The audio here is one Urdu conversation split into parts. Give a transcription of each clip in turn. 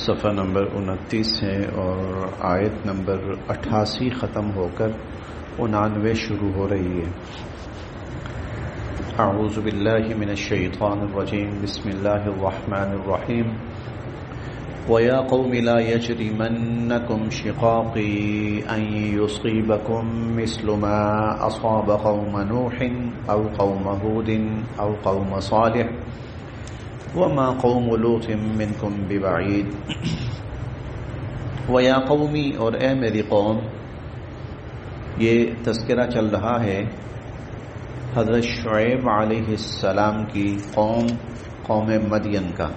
صفحہ نمبر 29 ہے اور آیت نمبر 88 ختم ہو کر 99 شروع ہو رہی ہے۔ اعوذ باللہ من الشیطان الرجیم، بسم اللہ الرحمن الرحیم۔ وَيَا قَوْمِ لَا يَجْرِمَنَّكُمْ شِقَاقِي أَن يُصِيبَكُم مِّثْلُ مَا أَصَابَ قَوْمَ نُوحٍ أَوْ قَوْمَ هُودٍ أَوْ قَوْمَ صَالِحٍ وَمَا قَوْمُ لُوطٍ مِّنكُمْ بِبَعِيدٍ۔ وَيَا قَوْمِ، اور اے میری قوم، یہ تذکرہ چل رہا ہے حضرت شعیب علیہ السلام کی قوم مدین کا۔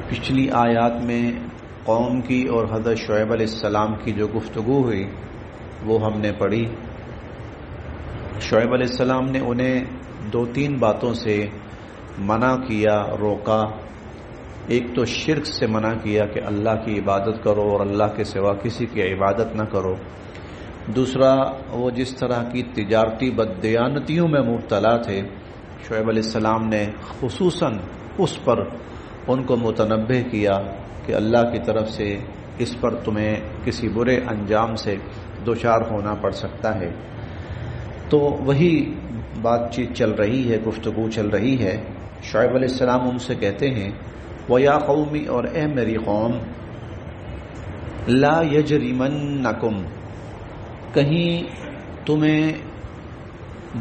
پچھلی آیات میں قوم کی اور حضرت شعیب علیہ السلام کی جو گفتگو ہوئی وہ ہم نے پڑھی۔ شعیب علیہ السلام نے انہیں 2-3 باتوں سے منع کیا، روکا۔ ایک تو شرک سے منع کیا کہ اللہ کی عبادت کرو اور اللہ کے سوا کسی کی عبادت نہ کرو۔ دوسرا، وہ جس طرح کی تجارتی بددیانتیوں میں مبتلا تھے، شعیب علیہ السلام نے خصوصاً اس پر ان کو متنبہ کیا کہ اللہ کی طرف سے اس پر تمہیں کسی برے انجام سے دوچار ہونا پڑ سکتا ہے۔ تو وہی بات چیت چل رہی ہے، گفتگو چل رہی ہے۔ شعیب علیہ السلام ان سے کہتے ہیں وَيَا قَوْمِ، اور اے میری قوم، لَا يَجْرِمَنَّكُمْ، کہیں تمہیں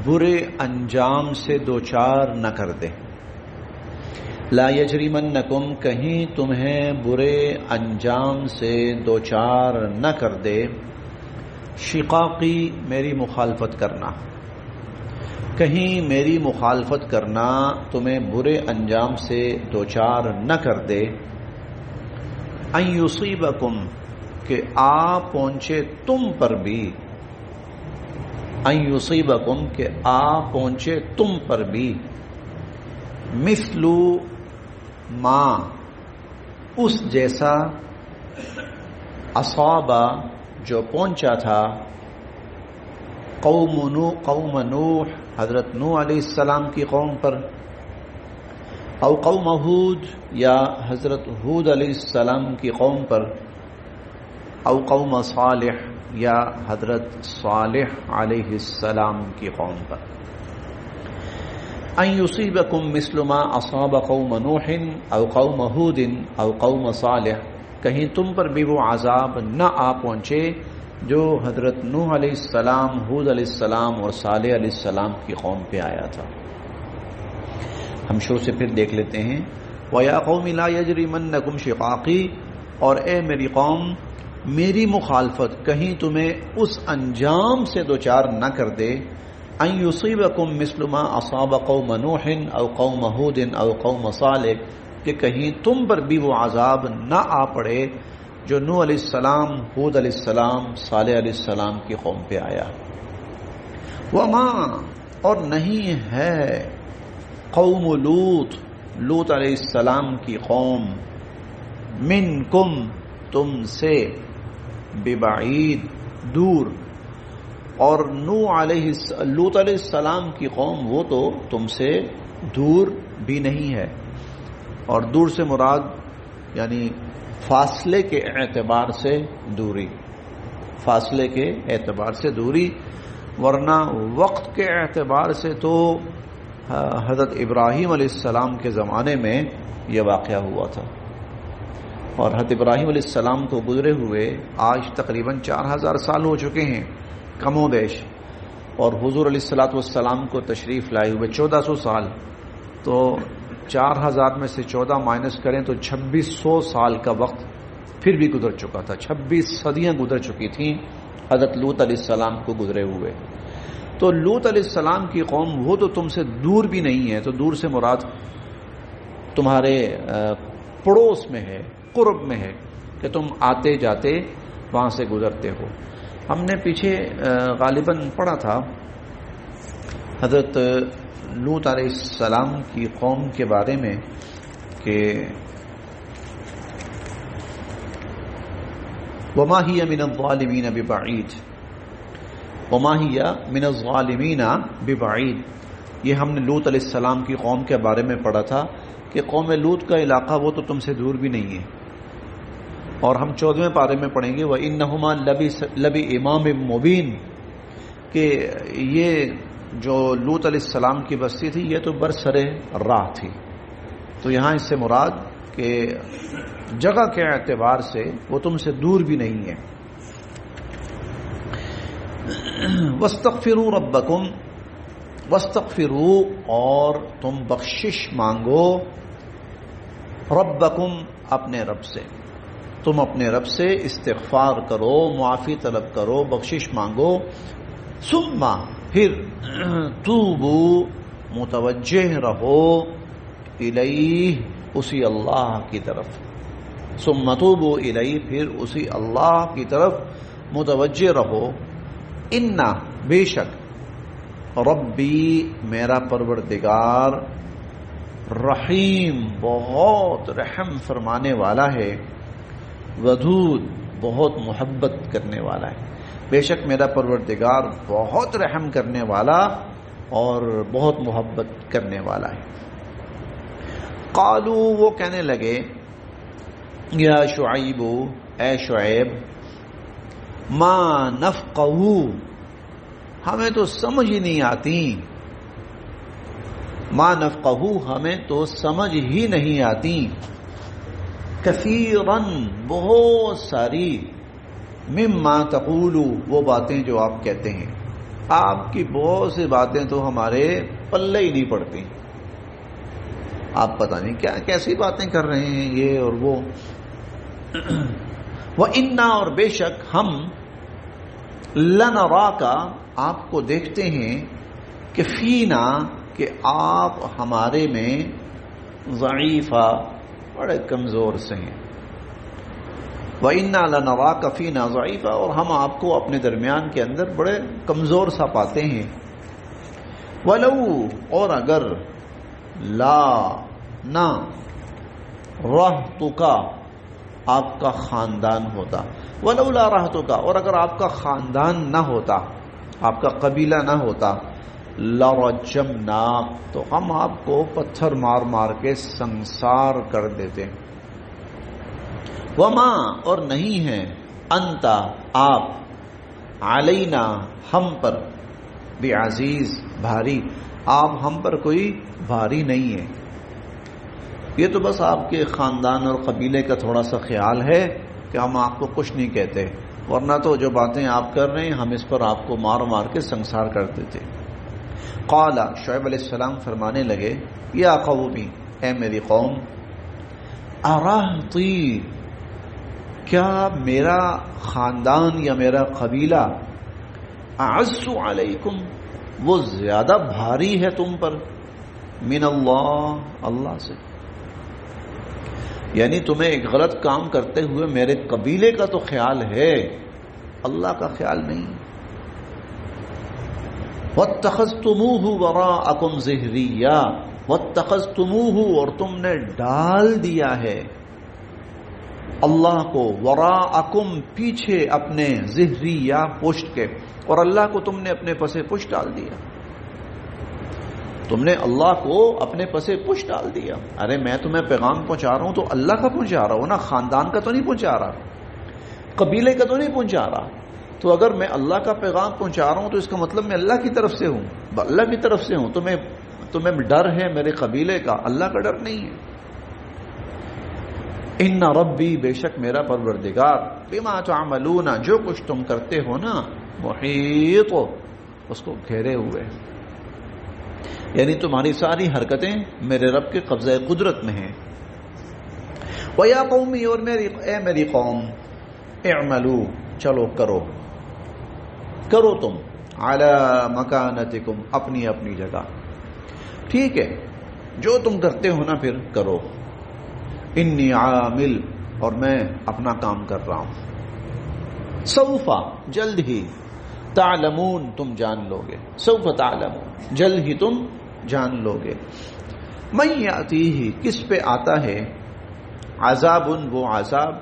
برے انجام سے دوچار نہ کر دے۔ لا یجرمنکم، کہیں تمہیں برے انجام سے دوچار نہ کر دے۔ شقاقی، میری مخالفت کرنا، کہیں میری مخالفت کرنا تمہیں برے انجام سے دوچار نہ کر دے۔ ان یصیبکم، کہ آ پہنچے تم پر بھی، ان یصیبکم، کہ آ پہنچے تم پر بھی، مثل ما، اس جیسا، اصابہ، جو پہنچا تھا، قوم نوح، حضرت نوح علیہ السلام کی قوم پر، او قوم ہود، یا حضرت ہود علیہ السلام کی قوم پر، او قوم صالح، یا حضرت صالح علیہ السلام کی قوم پر۔ ان یصیبکم مثل ما اصاب قوم نوح او قوم ہود او قوم صالح، کہیں تم پر بھی وہ عذاب نہ آ پہنچے جو حضرت نوح علیہ السلام، ہود علیہ السلام اور صالح علیہ السلام کی قوم پہ آیا تھا۔ ہم شروع سے پھر دیکھ لیتے ہیں۔ وَيَا قَوْمِ لَا يَجْرِمَنَّكُمْ شِقَاقِي، اور اے میری قوم، میری مخالفت کہیں تمہیں اس انجام سے دوچار نہ کر دے، ان یصیبکم مثل ما اصاب قوم نوح او قوم ہود او قوم صالح، کہ کہیں تم پر بھی وہ عذاب نہ آ پڑے جو نوح علیہ السلام، ہود علیہ السلام، صالح علیہ السلام کی قوم پہ آیا۔ وما، اور نہیں ہے، قوم لوط علیہ السلام کی قوم، منکم، تم سے، ببعید، دور، اور لوط علیہ السلام کی قوم وہ تو تم سے دور بھی نہیں ہے۔ اور دور سے مراد یعنی فاصلے کے اعتبار سے دوری، فاصلے کے اعتبار سے دوری، ورنہ وقت کے اعتبار سے تو حضرت ابراہیم علیہ السلام کے زمانے میں یہ واقعہ ہوا تھا، اور حضرت ابراہیم علیہ السلام کو گزرے ہوئے آج تقریباً 4000 سال ہو چکے ہیں کم و بیش، اور حضور علیہ الصلوۃ والسلام کو تشریف لائے ہوئے 1400 سال، تو 4000 میں سے 14 مائنس کریں تو 2600 سال کا وقت پھر بھی گزر چکا تھا، 26 صدیاں گزر چکی تھیں حضرت لوط علیہ السلام کو گزرے ہوئے۔ تو لوط علیہ السلام کی قوم وہ تو تم سے دور بھی نہیں ہے، تو دور سے مراد تمہارے پڑوس میں ہے، قرب میں ہے، کہ تم آتے جاتے وہاں سے گزرتے ہو۔ ہم نے پیچھے غالباً پڑھا تھا حضرت لوط علیہ السلام کی قوم کے بارے میں کہ وما ہی من الظالمین ببعید، وما ہی من الظالمین ببعید، یہ ہم نے لوط علیہ السلام کی قوم کے بارے میں پڑھا تھا کہ کہ قوم لوط کا علاقہ وہ تو تم سے دور بھی نہیں ہے. اور ہم 14ویں پارے میں پڑھیں گے وَإِنَّهُمَا لَبِ إِمَامٍ مُبِينٍ کہ یہ جو لوط علیہ السلام کی بستی تھی یہ تو برسر راہ تھی. تو یہاں اس سے مراد کہ جگہ کے اعتبار سے وہ تم سے دور بھی نہیں ہے. وَاسْتَغْفِرُوا رَبَّكُمْ وَاسْتَغْفِرُوا اور تم بخشش مانگو ربکم اپنے رب سے، تم اپنے رب سے استغفار کرو، معافی طلب کرو، بخشش مانگو. ثم پھر توبو متوجہ رہو الیہ اسی اللہ کی طرف. ثم توبو الیہ پھر اسی اللہ کی طرف متوجہ رہو. انا بے شک ربی میرا پروردگار رحیم بہت رحم فرمانے والا ہے، ودود بہت محبت کرنے والا ہے. بے شک میرا پروردگار بہت رحم کرنے والا اور بہت محبت کرنے والا ہے. قالو وہ کہنے لگے یا شعیب اے شعیب ما نفقہ ہمیں تو سمجھ ہی نہیں آتی، ما نفقہ ہمیں تو سمجھ ہی نہیں آتی، کثیراً بہت ساری، مما تقولو وہ باتیں جو آپ کہتے ہیں، آپ کی بہت سی باتیں تو ہمارے پلے ہی نہیں پڑتی، آپ پتہ نہیں کیا کیسی باتیں کر رہے ہیں یہ اور وہ. وَإِنَّا اور بے شک ہم لَنَرَاكَ آپ کو دیکھتے ہیں کہ فینا کہ آپ ہمارے میں ضعیفہ بڑے کمزور سے ہیں. وَإِنَّا لَنَرَاكَ فِينَا ضَعِيفًا اور ہم آپ کو اپنے درمیان کے اندر بڑے کمزور سا پاتے ہیں. وَلَوْ اور اگر لا نہ رَحْتُكَ آپ کا خاندان ہوتا، وَلَوْ لَا رَحْتُكَ اور اگر آپ کا خاندان نہ ہوتا، آپ کا قبیلہ نہ ہوتا، لَرَجَمْنَاكَ تو ہم آپ کو پتھر مار مار کے سنسار کر دیتے. وما اور نہیں ہے انت آپ علینا ہم پر بعزیز بھاری، آپ ہم پر کوئی بھاری نہیں ہے. یہ تو بس آپ کے خاندان اور قبیلے کا تھوڑا سا خیال ہے کہ ہم آپ کو کچھ نہیں کہتے، ورنہ تو جو باتیں آپ کر رہے ہیں ہم اس پر آپ کو مار مار کے سنسار کر دیتے. قال شعیب علیہ السلام فرمانے لگے یا قومی اے میری قوم، ارہطی کیا میرا خاندان یا میرا قبیلہ اعز علیکم وہ زیادہ بھاری ہے تم پر من اللہ اللہ سے، یعنی تمہیں ایک غلط کام کرتے ہوئے میرے قبیلے کا تو خیال ہے، اللہ کا خیال نہیں. وَاتَّخَذْتُمُوهُ وَرَاءَكُمْ ظِهْرِيًّا وَاتَّخَذْتُمُوهُ اور تم نے ڈال دیا ہے اللہ کو، وراءکم پیچھے اپنے، ظہریہ پشت کے، اور اللہ کو تم نے اپنے پسے پشت ڈال دیا. تم نے اللہ کو اپنے پسے پشت ڈال دیا. ارے میں تمہیں پیغام پہنچا رہا ہوں تو اللہ کا پہنچا رہا ہوں نا، خاندان کا تو نہیں پہنچا رہا، قبیلے کا تو نہیں پہنچا رہا. تو اگر میں اللہ کا پیغام پہنچا رہا ہوں تو اس کا مطلب میں اللہ کی طرف سے ہوں، اللہ کی طرف سے ہوں. تمہیں ڈر ہے میرے قبیلے کا، اللہ کا ڈر نہیں ہے. ان ربی بے شک میرا پروردگار بما تعملون جو کچھ تم کرتے ہو نا، محیط اس کو گھیرے ہوئے، یعنی تمہاری ساری حرکتیں میرے رب کے قبضہ قدرت میں ہیں. وَيَا قَوْمِ اور اے میری قوم، اعملوا چلو کرو تم، علی مکانتکم اپنی اپنی جگہ، ٹھیک ہے جو تم کرتے ہو نا پھر کرو. انی عامل اور میں اپنا کام کر رہا ہوں. سوف جلد ہی، تعلمون تم جان لو گے، سوف تعلمون جلد ہی تم جان لو گے. من یاتیہ کس پہ آتا ہے، عذاب وہ عذاب،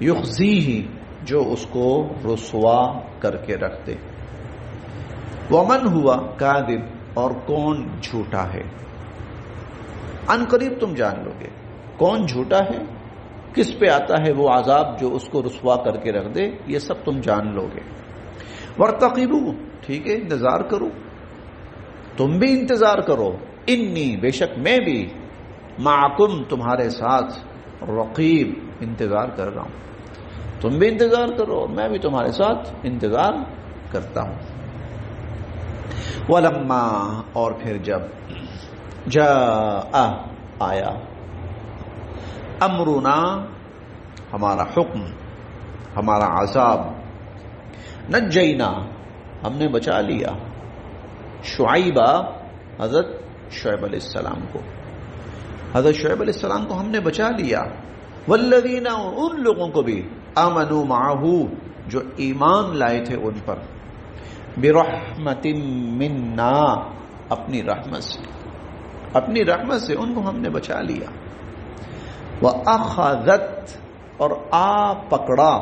یخزیہ جو اس کو رسوا کر کے رکھ دے. ومن ہوا کاذب اور کون جھوٹا ہے. ان قریب تم جان لو گے کون جھوٹا ہے، کس پہ آتا ہے وہ عذاب جو اس کو رسوا کر کے رکھ دے، یہ سب تم جان لو گے۔ وارتقبوا، ٹھیک ہے انتظار کرو، تم بھی انتظار کرو، انی بے شک میں بھی معکم تمہارے ساتھ رقیب انتظار کر رہا ہوں، تم بھی انتظار کرو میں بھی تمہارے ساتھ انتظار کرتا ہوں۔ ولما، اور پھر جب جاء آیا، امرنا ہمارا حکم، ہمارا عذاب، نجینا ہم نے بچا لیا، شعیبہ حضرت شعیب علیہ السلام کو، حضرت شعیب علیہ السلام کو ہم نے بچا لیا، والذین، ان لوگوں کو بھی، آمنوا معہ جو ایمان لائے تھے ان پر، برحمت منا اپنی رحمت سے، اپنی رحمت سے ان کو ہم نے بچا لیا، وَأَخَذَتْ اور آ پکڑا،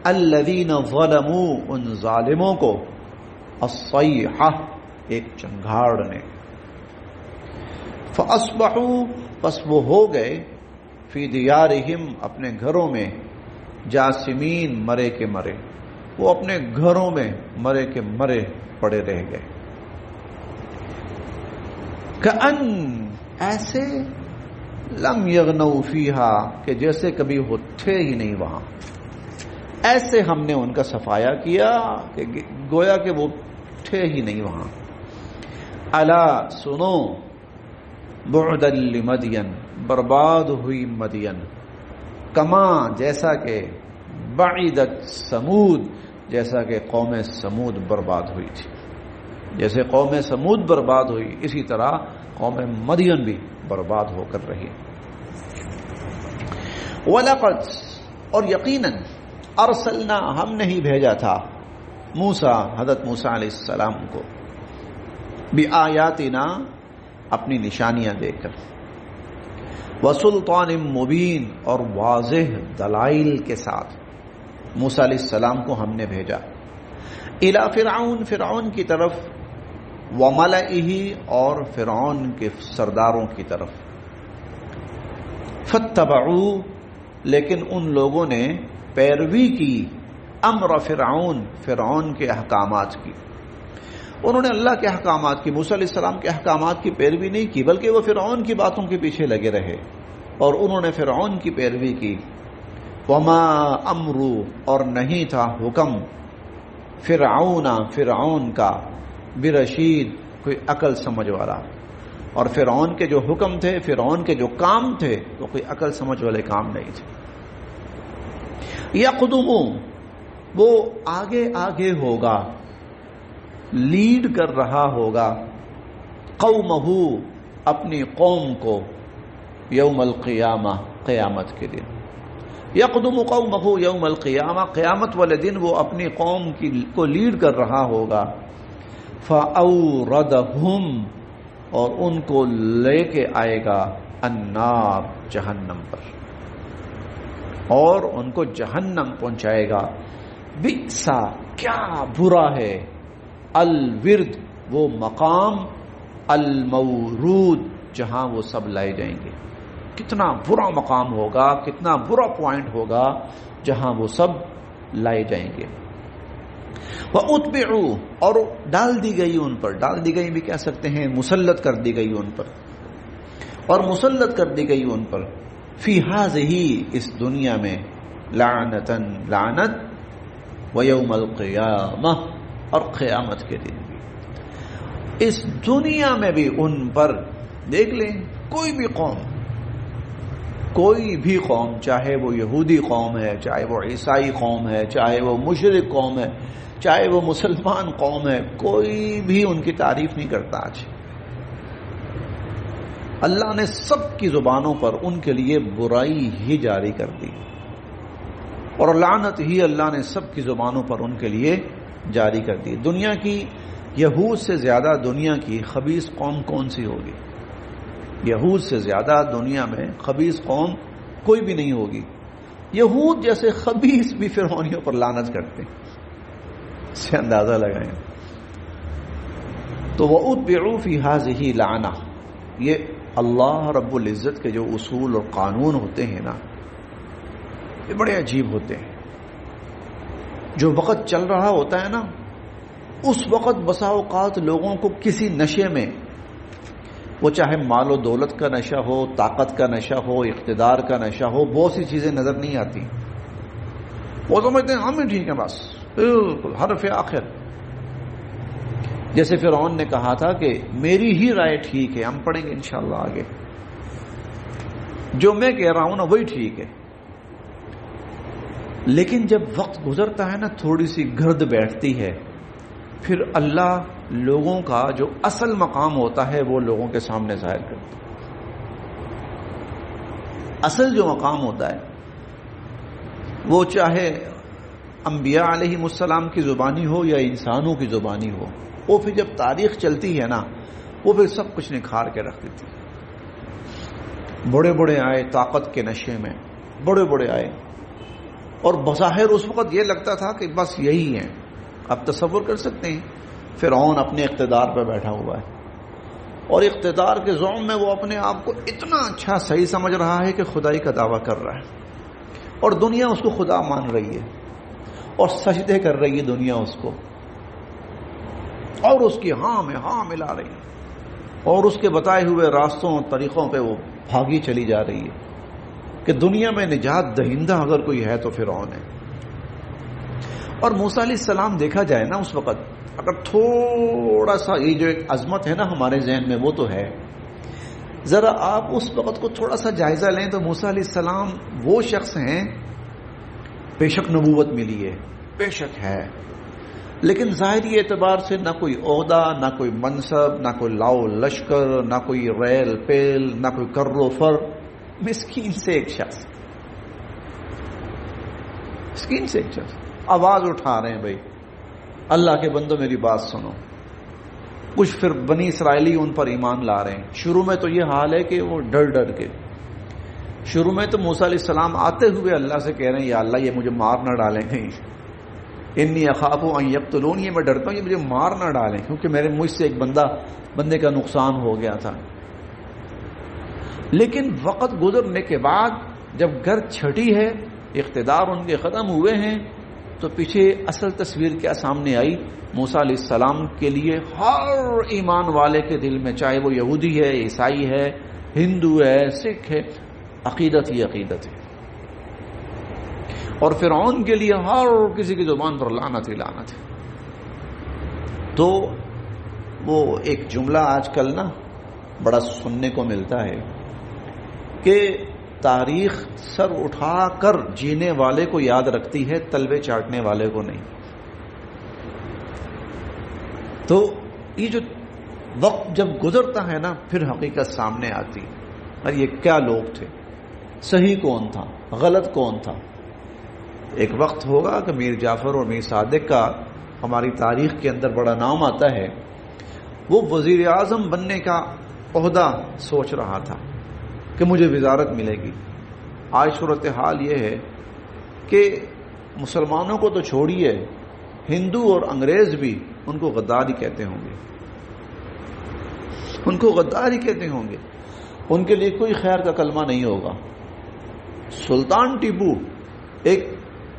الذین ظلموا ان ظالموں کو، الصیحہ ایک چنگھاڑ نے، فَأَصْبَحُوا پس وہ ہو گئے، فی دیارہم اپنے گھروں میں، جاسمین مرے کے مرے، وہ اپنے گھروں میں مرے کے مرے پڑے رہ گئے، کأن ایسے، لم یغنوا فیہا کہ جیسے کبھی وہ تھے ہی نہیں وہاں، ایسے ہم نے ان کا صفایا کیا کہ گویا کہ وہ تھے ہی نہیں وہاں۔ الا سنو، بعدا لمدین برباد ہوئی مدین، کما جیسا کہ، بعیدت سمود جیسا کہ قوم سمود برباد ہوئی تھی، جیسے قوم سمود برباد ہوئی اسی طرح قوم مدین بھی برباد ہو کر رہی۔ وَلَقَدْ اور یقیناً، ارسلنا ہم نے ہی بھیجا تھا، موسیٰ حضرت موسیٰ علیہ السلام کو، بِآیاتنا اپنی نشانیاں دے کر، وَسُلْطَانٍ مُبِین اور واضح دلائل کے ساتھ موسیٰ علیہ السلام کو ہم نے بھیجا، اِلیٰ فرعون فرعون کی طرف، وَمَلَئِهِ اور فرعون کے سرداروں کی طرف، فَاتَّبَعُوا لیکن ان لوگوں نے پیروی کی، امر فرعون فرعون کے احکامات کی، انہوں نے اللہ کے احکامات کی، موسیٰ علیہ السلام کے احکامات کی پیروی نہیں کی، بلکہ وہ فرعون کی باتوں کے پیچھے لگے رہے اور انہوں نے فرعون کی پیروی کی۔ وما امرو اور نہیں تھا حکم، فرعون فرعون کا، برشید کوئی عقل سمجھ والا، اور فرعون کے جو حکم تھے، فرعون کے جو کام تھے، وہ کوئی عقل سمجھ والے کام نہیں تھے۔ یقدم وہ آگے آگے ہوگا، لیڈ کر رہا ہوگا، قومہ اپنی قوم کو، یوم القیامہ قیامت کے دن، یقدم قومہ یوم القیامہ قیامت والے دن وہ اپنی قوم کو لیڈ کر رہا ہوگا، فَأَوْرَدَهُمْ اور ان کو لے کے آئے گا، النار جہنم پر، اور ان کو جہنم پہنچائے گا، بئسا کیا برا ہے، الورد وہ مقام، المورود جہاں وہ سب لائے جائیں گے، کتنا برا مقام ہوگا، کتنا برا پوائنٹ ہوگا جہاں وہ سب لائے جائیں گے۔ وَأُتْبِعُوا اور ڈال دی گئی ان پر، ڈال دی گئی بھی کہہ سکتے ہیں مسلط کر دی گئی ان پر، اور مسلط کر دی گئی ان پر، فی ہذہ اس دنیا میں، لعنتاً لعنت، ویوم القیامہ اور قیامت کے دن بھی، اس دنیا میں بھی ان پر، دیکھ لیں کوئی بھی قوم، کوئی بھی قوم، چاہے وہ یہودی قوم ہے، چاہے وہ عیسائی قوم ہے، چاہے وہ مشرک قوم ہے، چاہے وہ مسلمان قوم ہے، کوئی بھی ان کی تعریف نہیں کرتا آج۔ اللہ نے سب کی زبانوں پر ان کے لیے برائی ہی جاری کر دی، اور لعنت ہی اللہ نے سب کی زبانوں پر ان کے لیے جاری کر دی۔ دنیا کی یہود سے زیادہ دنیا کی خبیث قوم کون سی ہوگی؟ یہود سے زیادہ دنیا میں خبیث قوم کوئی بھی نہیں ہوگی۔ یہود جیسے خبیث بھی فرعونیوں پر لعنت کرتے ہیں، اس سے اندازہ لگائیں۔ تو وَأُتْبِعُوا فِي هَذِهِ لَعْنَةٌ، یہ اللہ رب العزت کے جو اصول اور قانون ہوتے ہیں نا، یہ بڑے عجیب ہوتے ہیں. جو وقت چل رہا ہوتا ہے نا، اس وقت بسا اوقات لوگوں کو کسی نشے میں، وہ چاہے مال و دولت کا نشہ ہو، طاقت کا نشہ ہو، اقتدار کا نشہ ہو، بہت سی چیزیں نظر نہیں آتی. وہ سمجھتے ہیں ہم ہی ٹھیک ہیں، بس بالکل حرف آخر. جیسے فرعون نے کہا تھا کہ میری ہی رائے ٹھیک ہے. ہم پڑھیں گے انشاءاللہ آگے، جو میں کہہ رہا ہوں نا وہی ٹھیک ہے. لیکن جب وقت گزرتا ہے نا، تھوڑی سی گرد بیٹھتی ہے، پھر اللہ لوگوں کا جو اصل مقام ہوتا ہے وہ لوگوں کے سامنے ظاہر کرتا ہے. اصل جو مقام ہوتا ہے وہ چاہے انبیاء علیہم السلام کی زبانی ہو یا انسانوں کی زبانی ہو، وہ پھر جب تاریخ چلتی ہے نا، وہ پھر سب کچھ نکھار کے رکھ دیتی ہے. بڑے بڑے آئے طاقت کے نشے میں، بڑے بڑے آئے، اور بظاہر اس وقت یہ لگتا تھا کہ بس یہی ہے. آپ تصور کر سکتے ہیں فرعون اپنے اقتدار پہ بیٹھا ہوا ہے، اور اقتدار کے ذوم میں وہ اپنے آپ کو اتنا اچھا صحیح سمجھ رہا ہے کہ خدائی کا دعویٰ کر رہا ہے، اور دنیا اس کو خدا مان رہی ہے، اور سجدے کر رہی ہے دنیا اس کو، اور اس کی ہاں میں ہاں ملا رہی ہے، اور اس کے بتائے ہوئے راستوں اور طریقوں پہ وہ بھاگی چلی جا رہی ہے کہ دنیا میں نجات دہندہ اگر کوئی ہے تو فرعون ہے. اور موسیٰ علیہ السلام دیکھا جائے نا اس وقت، اگر تھوڑا سا یہ جو ایک عظمت ہے نا ہمارے ذہن میں وہ تو ہے، ذرا آپ اس وقت کو تھوڑا سا جائزہ لیں تو موسیٰ علیہ السلام وہ شخص ہیں، بے شک نبوت ملی ہے، بے شک ہے، لیکن ظاہری اعتبار سے نہ کوئی عہدہ، نہ کوئی منصب، نہ کوئی لاؤ لشکر، نہ کوئی ریل پیل، نہ کوئی کر و فر. مسکین سے ایک شخص، مسکین سے ایک شخص آواز اٹھا رہے ہیں، بھائی اللہ کے بندو میری بات سنو. کچھ پھر بنی اسرائیلی ان پر ایمان لا رہے ہیں. شروع میں تو یہ حال ہے کہ وہ ڈر ڈر کے، شروع میں تو موسیٰ علیہ السلام آتے ہوئے اللہ سے کہہ رہے ہیں یا اللہ یہ مجھے مار نہ ڈالیں کہیں، انی اخاف ان یقتلون، یہ میں ڈرتا ہوں یہ مجھے مار نہ ڈالیں کیونکہ میرے مجھ سے ایک بندے کا نقصان ہو گیا تھا. لیکن وقت گزرنے کے بعد جب گرد چھٹی ہے، اقتدار ان کے ختم ہوئے ہیں، تو پیچھے اصل تصویر کیا سامنے آئی؟ موسیٰ علیہ السلام کے لیے ہر ایمان والے کے دل میں، چاہے وہ یہودی ہے، عیسائی ہے، ہندو ہے، سکھ ہے، عقیدت ہی عقیدت ہے. اور فرعون کے لیے ہر کسی کی زبان پر لعنت ہی لعنت ہے. تو وہ ایک جملہ آج کل نا بڑا سننے کو ملتا ہے کہ تاریخ سر اٹھا کر جینے والے کو یاد رکھتی ہے، تلوے چاٹنے والے کو نہیں. تو یہ جو وقت جب گزرتا ہے نا، پھر حقیقت سامنے آتی. اور یہ کیا لوگ تھے، صحیح کون تھا، غلط کون تھا. ایک وقت ہوگا کہ میر جعفر اور میر صادق کا ہماری تاریخ کے اندر بڑا نام آتا ہے. وہ وزیر اعظم بننے کا عہدہ سوچ رہا تھا کہ مجھے وزارت ملے گی. آج صورتحال یہ ہے کہ مسلمانوں کو تو چھوڑیے، ہندو اور انگریز بھی ان کو غدار ہی کہتے ہوں گے، ان کو غدار ہی کہتے ہوں گے. ان کے لیے کوئی خیر کا کلمہ نہیں ہوگا. سلطان ٹیپو ایک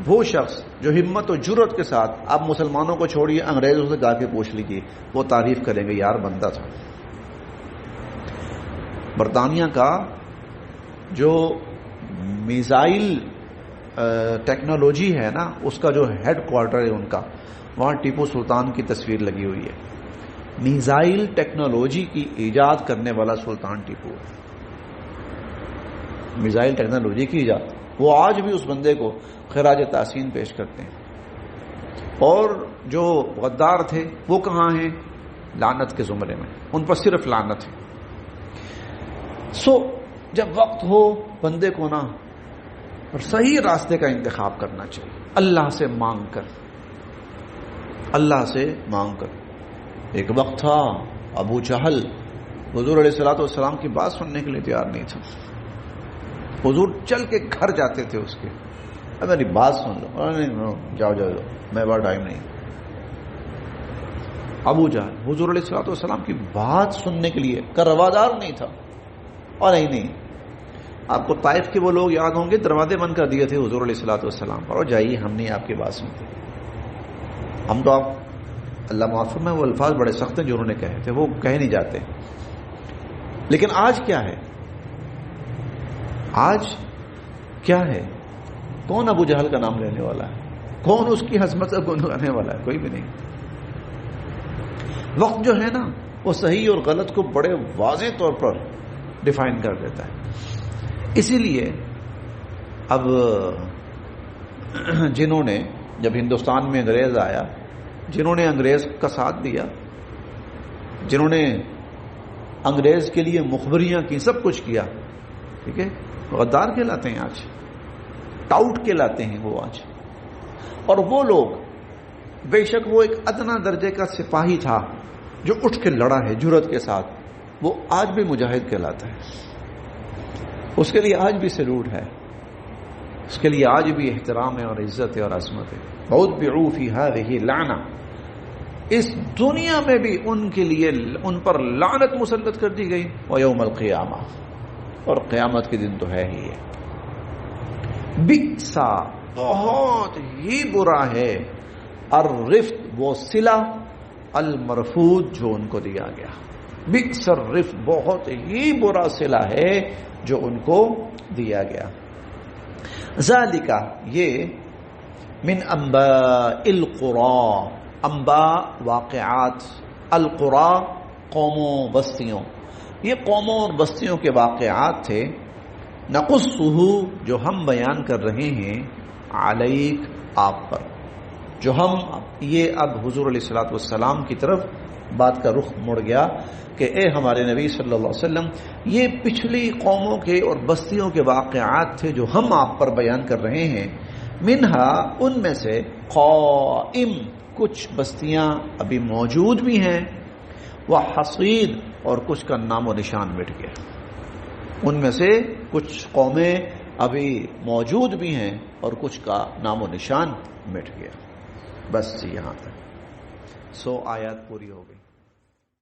وہ شخص جو ہمت و جرأت کے ساتھ، آپ مسلمانوں کو چھوڑیے، انگریزوں سے جا کے پوچھ لیجیے، وہ تعریف کریں گے یار بندہ تھا. برطانیہ کا جو میزائل ٹیکنالوجی ہے نا، اس کا جو ہیڈ کوارٹر ہے ان کا، وہاں ٹیپو سلطان کی تصویر لگی ہوئی ہے. میزائل ٹیکنالوجی کی ایجاد کرنے والا سلطان ٹیپو ہے. میزائل ٹیکنالوجی کی ایجاد، وہ آج بھی اس بندے کو خراج تحسین پیش کرتے ہیں. اور جو غدار تھے وہ کہاں ہیں؟ لعنت کے زمرے میں، ان پر صرف لعنت ہے. جب وقت ہو بندے کو نا اور صحیح راستے کا انتخاب کرنا چاہیے، اللہ سے مانگ کر، اللہ سے مانگ کر. ایک وقت تھا ابو جہل حضور علیہ الصلوۃ والسلام کی بات سننے کے لیے تیار نہیں تھا. حضور چل کے گھر جاتے تھے اس کے، میری بات سن لو، جاؤ جاؤ جاؤ، میں بڑا ٹائم نہیں. ابو جہل حضور علیہ الصلوۃ والسلام کی بات سننے کے لیے کا روادار نہیں تھا. اور نہیں آپ کو طائف کے وہ لوگ یاد ہوں گے دروازے بند کر دیے تھے حضور علیہ الصلوۃ والسلام پر، اور جائیے ہم نہیں آپ کی بات سنتے. ہم تو آپ اللہ معاف فرمائے وہ الفاظ بڑے سخت ہیں جو انہوں نے کہے تھے، وہ کہے نہیں جاتے. لیکن آج کیا ہے؟ آج کیا ہے؟ کون ابو جہل کا نام لینے والا ہے؟ کون اس کی عظمت سے گنگنانے والا ہے؟ کوئی بھی نہیں. وقت جو ہے نا وہ صحیح اور غلط کو بڑے واضح طور پر ڈیفائن کر دیتا ہے. اسی لیے اب جنہوں نے جب ہندوستان میں انگریز آیا، جنہوں نے انگریز کا ساتھ دیا، جنہوں نے انگریز کے لیے مخبریاں کی، سب کچھ کیا، ٹھیک ہے، غدار کہلاتے ہیں آج، ٹاؤٹ کہلاتے ہیں وہ آج. اور وہ لوگ بے شک وہ ایک ادنا درجے کا سپاہی تھا جو اٹھ کے لڑا ہے جرأت کے ساتھ، وہ آج بھی مجاہد کہلاتا ہے. اس کے لیے آج بھی سلوٹ ہے، اس کے لیے آج بھی احترام ہے اور عزت ہے اور عظمت ہے. بہت بعوفی ہذہ لعنہ، اس دنیا میں بھی ان کے لیے ان پر لعنت مسلط کر دی گئی، ویوم القیامہ، اور قیامت کے دن تو ہے ہی ہے. بئسا، بہت ہی برا ہے، الرفد، وہ صلہ، المرفوض، جو ان کو دیا گیا. بئس الرفد، بہت ہی برا صلہ ہے جو ان کو دیا گیا. ذالک، یہ من انباء القرى، انباء واقعات، القرى قوموں بستیوں، یہ قوموں اور بستیوں کے واقعات تھے. نقصہ، جو ہم بیان کر رہے ہیں، علیک، آپ پر، جو ہم، یہ اب حضور علیہ الصلوۃ والسلام کی طرف بات کا رخ مڑ گیا کہ اے ہمارے نبی صلی اللہ علیہ وسلم، یہ پچھلی قوموں کے اور بستیوں کے واقعات تھے جو ہم آپ پر بیان کر رہے ہیں. منہا، ان میں سے، قائم، کچھ بستیاں ابھی موجود بھی ہیں، وحصید، اور کچھ کا نام و نشان مٹ گیا. ان میں سے کچھ قومیں ابھی موجود بھی ہیں اور کچھ کا نام و نشان مٹ گیا. بس یہاں تک 100 آیات پوری ہو گئی.